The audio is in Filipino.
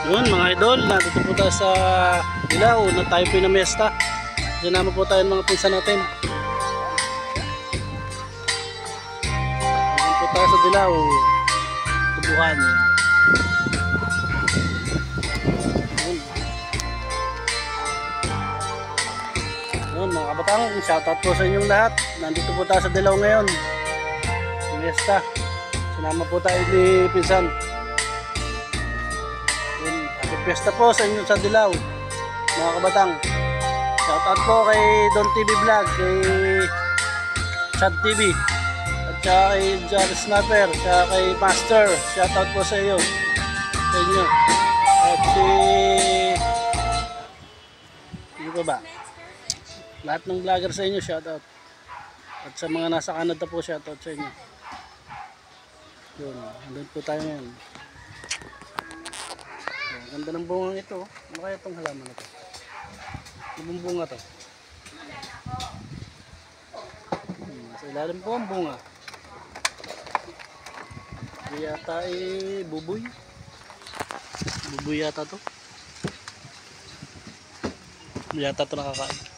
Yun mga idol, nandito po tayo sa Dilaw na tayo pinamiesta. Diyan naman po tayo mga pinsan natin. Diyan po tayo sa Dilaw, Tubuhan. Yun. Yun mga kabatang, shoutout po sa inyong lahat. Nandito po tayo sa Dilaw ngayon. Pinamiesta. Sinama po tayo ni pinsan. Piyesta po sa inyo sa Dilaw, mga kabatang. Shoutout po kay Don TV Vlog, kay Chad TV, at saka kay Jar Snapper, saka kay Master. Shoutout po sa iyo, sa inyo. At ano pa ba? Lahat ng vlogger sa inyo, shoutout. At sa mga nasa Canada po, shoutout sa inyo. Yun, andun po tayo ngayon. Ganda ng bunga ito. Ano kaya itong halaman na ito? Anong bunga ito? Sa ilalim po ang bunga. Hindi yata buboy. Buboy yata ito. Hindi yata ito nakakain.